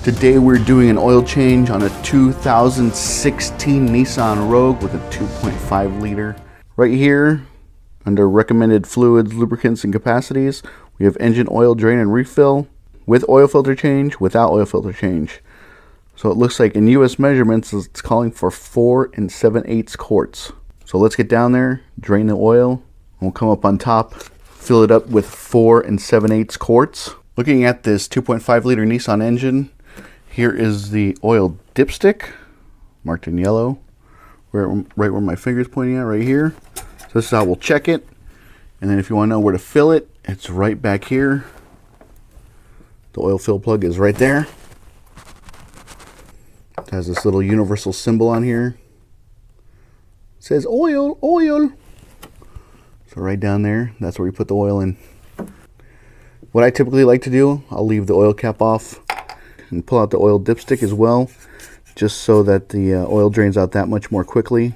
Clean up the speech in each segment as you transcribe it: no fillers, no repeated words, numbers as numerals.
Today we're doing an oil change on a 2016 Nissan Rogue with a 2.5 liter. Right here, under recommended fluids, lubricants, and capacities, we have engine oil drain and refill with oil filter change, without oil filter change. So it looks like in US measurements, it's calling for 4 7/8 quarts. So let's get down there, drain the oil, and we'll come up on top, fill it up with 4 7/8 quarts. Looking at this 2.5 liter Nissan engine, here is the oil dipstick, marked in yellow, right where my finger's pointing at, right here. So this is how we'll check it. And then if you want to know where to fill it, it's right back here. The oil fill plug is right there. It has this little universal symbol on here. It says oil, oil. So right down there, that's where you put the oil in. What I typically like to do, I'll leave the oil cap off and pull out the oil dipstick as well, just so that the oil drains out that much more quickly.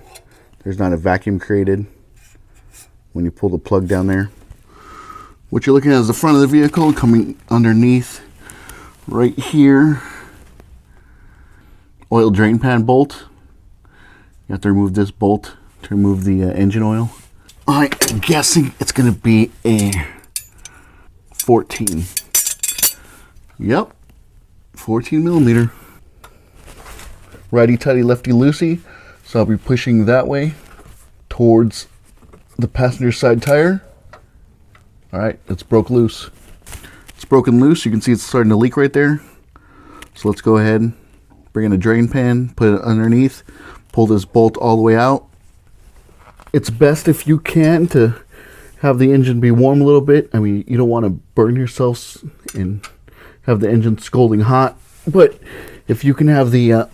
There's not a vacuum created when you pull the plug down there. What you're looking at is the front of the vehicle coming underneath right here. Oil drain pan bolt. You have to remove this bolt to remove the engine oil. I'm guessing it's going to be a 14. Yep, 14 millimeter. Righty tighty, lefty loosey. So I'll be pushing that way towards the passenger side tire. All right, it's broke loose. It's broken loose. You can see it's starting to leak right there. So let's go ahead, bring in a drain pan, put it underneath, pull this bolt all the way out. It's best if you can to have the engine be warm a little bit. I mean, you don't want to burn yourself and have the engine scalding hot. But if you can have the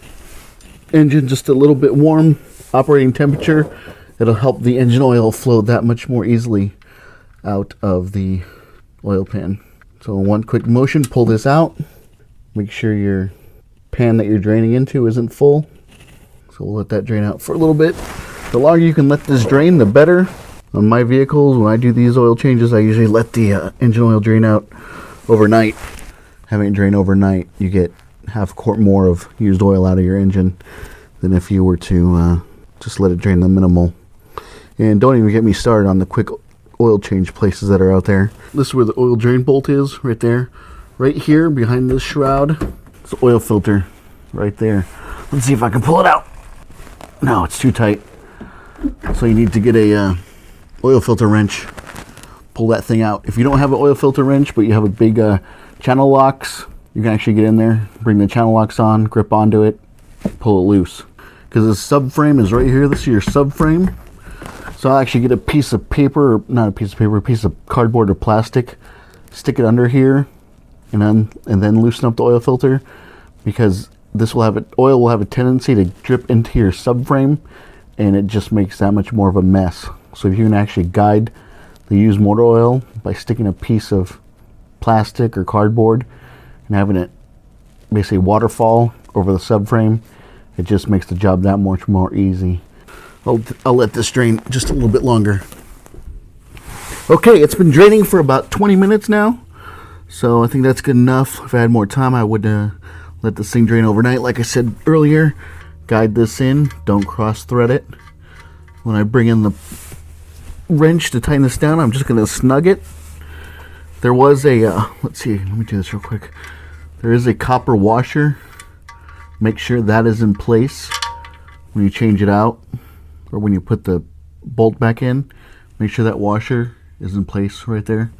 engine just a little bit warm, operating temperature, it'll help the engine oil flow that much more easily out of the oil pan. So in one quick motion, pull this out. Make sure your pan that you're draining into isn't full. So we'll let that drain out for a little bit. The longer you can let this drain, the better. On my vehicles, when I do these oil changes, I usually let the engine oil drain out overnight. Having it drain overnight, you get half a quart more of used oil out of your engine than if you were to just let it drain the minimal. And don't even get me started on the quick oil change places that are out there. This is where the oil drain bolt is, right there. Right here, behind this shroud, it's the oil filter, right there. Let's see if I can pull it out. No, it's too tight. So you need to get a oil filter wrench. Pull that thing out. If you don't have an oil filter wrench, but you have a big channel locks, you can actually get in there, bring the channel locks on, grip onto it, pull it loose. Because the subframe is right here. This is your subframe. So I'll actually get a piece of paper, or not a piece of paper, a piece of cardboard or plastic, stick it under here, and then loosen up the oil filter, because this will have oil will have a tendency to drip into your subframe, and it just makes that much more of a mess. So if you can actually guide the used motor oil by sticking a piece of plastic or cardboard and having it basically waterfall over the subframe, it just makes the job that much more easy. I'll let this drain just a little bit longer. Okay, it's been draining for about 20 minutes now, so I think that's good enough. If I had more time, I would let this thing drain overnight. Like I said earlier, guide this in, don't cross thread it. When I bring in the wrench to tighten this down, I'm just going to snug it. There was a, let's see, let me do this real quick. There is a copper washer. Make sure that is in place when you change it out, or when you put the bolt back in. Make sure that washer is in place right there.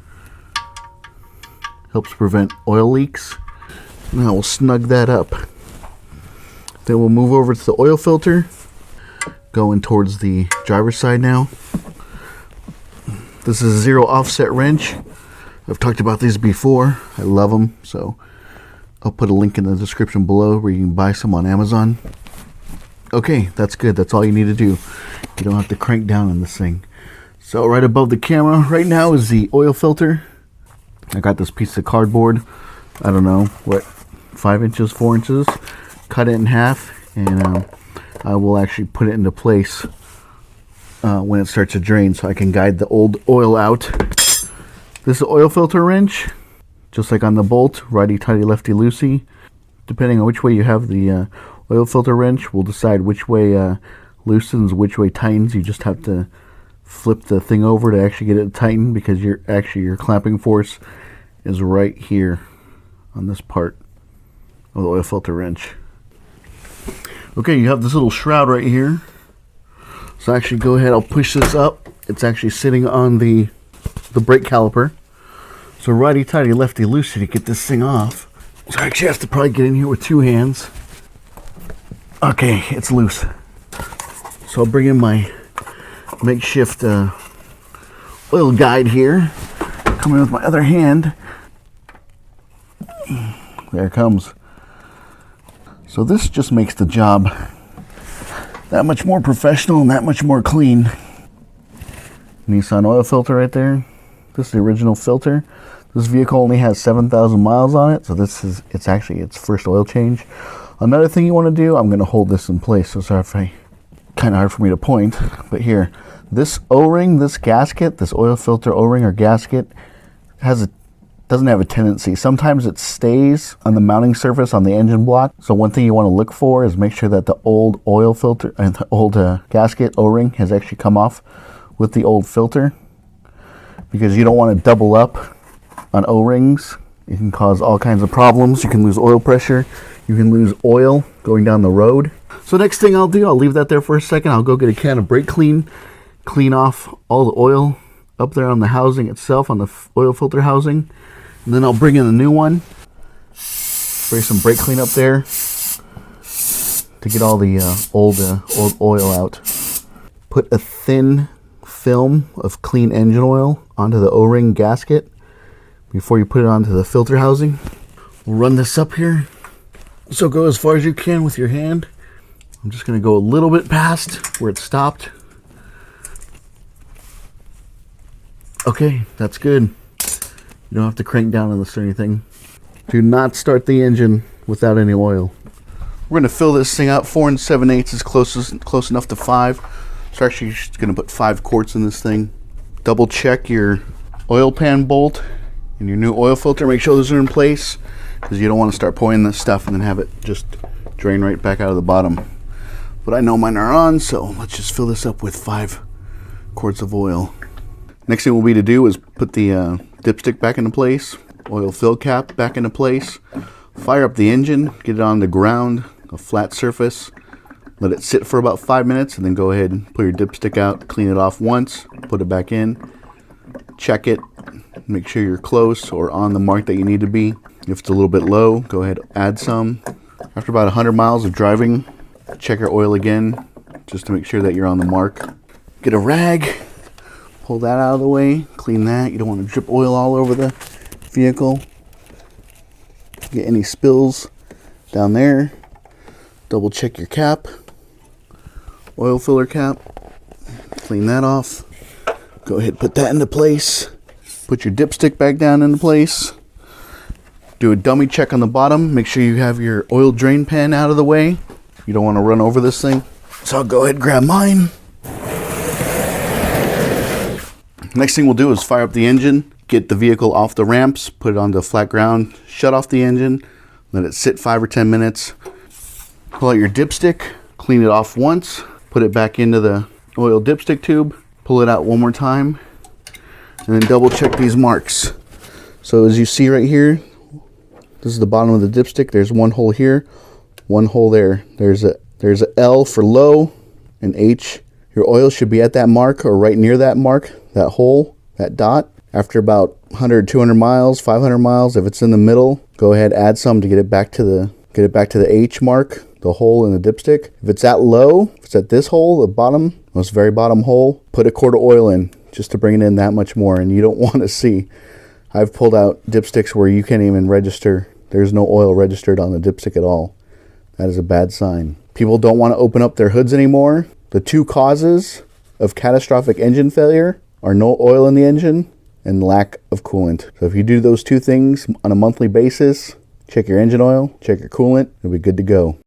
Helps prevent oil leaks. Now we'll snug that up. Then we'll move over to the oil filter, going towards the driver's side now. This is a zero offset wrench. I've talked about these before. I love them, so I'll put a link in the description below where you can buy some on Amazon. Okay, that's good. That's all you need to do. You don't have to crank down on this thing. So right above the camera right now is the oil filter. I got this piece of cardboard, I don't know, what, 5 inches, 4 inches. Cut it in half, and I will actually put it into place when it starts to drain, so I can guide the old oil out. This is an oil filter wrench, just like on the bolt, righty tighty lefty loosey. depending on which way you have the oil filter wrench, will decide which way loosens, which way tightens. You just have to flip the thing over to actually get it tightened, because your clamping force is right here on this part of the oil filter wrench. Okay, you have this little shroud right here. So actually go ahead, I'll push this up. It's actually sitting on the brake caliper. So righty tighty, lefty loosey to get this thing off. So I actually have to probably get in here with 2 hands. Okay, it's loose. So I'll bring in my makeshift oil guide here. Come in with my other hand. There it comes. So this just makes the job that much more professional and that much more clean. Nissan oil filter right there. This is the original filter. This vehicle only has 7,000 miles on it, so it's actually its first oil change. Another thing you want to do, I'm going to hold this in place. So sorry if kind of hard for me to point, but here, this O-ring, this gasket, this oil filter O-ring or gasket doesn't have a tendency. Sometimes it stays on the mounting surface on the engine block. So one thing you want to look for is make sure that the old oil filter and the old gasket O-ring has actually come off with the old filter, because you don't want to double up on O-rings. It can cause all kinds of problems. You can lose oil pressure. You can lose oil going down the road. So next thing I'll do, I'll leave that there for a second. I'll go get a can of brake clean off all the oil up there on the housing itself, on the oil filter housing. And then I'll bring in a new one. Spray some brake clean up there to get all the old oil out. Put a thin film of clean engine oil onto the O-ring gasket before you put it onto the filter housing. We'll run this up here. So go as far as you can with your hand. I'm just going to go a little bit past where it stopped. Okay, that's good. You don't have to crank down on this or anything. Do not start the engine without any oil. We're going to fill this thing out 4 7/8 is close enough to 5. So actually, you're just going to put 5 quarts in this thing. Double check your oil pan bolt and your new oil filter. Make sure those are in place, because you don't want to start pouring this stuff and then have it just drain right back out of the bottom. But I know mine are on, so let's just fill this up with 5 quarts of oil. Next thing will be to do is put the dipstick back into place, oil fill cap back into place, fire up the engine, get it on the ground, a flat surface, let it sit for about 5 minutes, and then go ahead and pull your dipstick out, clean it off once, put it back in, check it, make sure you're close or on the mark that you need to be. If it's a little bit low, go ahead, add some. After about 100 miles of driving, check your oil again, just to make sure that you're on the mark. Get a rag, pull that out of the way, clean that. You don't want to drip oil all over the vehicle. Get any spills down there. Double check your cap, oil filler cap, clean that off. Go ahead, put that into place. Put your dipstick back down into place. Do a dummy check on the bottom. Make sure you have your oil drain pan out of the way. You don't want to run over this thing. So I'll go ahead and grab mine. Next thing we'll do is fire up the engine, get the vehicle off the ramps, put it onto flat ground, shut off the engine, let it sit 5 or 10 minutes. Pull out your dipstick, clean it off once, put it back into the oil dipstick tube, pull it out one more time, and then double check these marks. So as you see right here, this is the bottom of the dipstick. There's one hole here, one hole there. There's a L for low, and H. Your oil should be at that mark or right near that mark, that hole, that dot. After about 100, 200 miles, 500 miles, if it's in the middle, go ahead, add some to get it back to the H mark, the hole in the dipstick. If it's at low, if it's at this hole, the bottom, most very bottom hole, put a quart of oil in just to bring it in that much more. And you don't want to see, I've pulled out dipsticks where you can't even register. There's no oil registered on the dipstick at all. That is a bad sign. People don't want to open up their hoods anymore. The 2 causes of catastrophic engine failure are no oil in the engine and lack of coolant. So if you do those 2 things on a monthly basis, check your engine oil, check your coolant, you'll be good to go.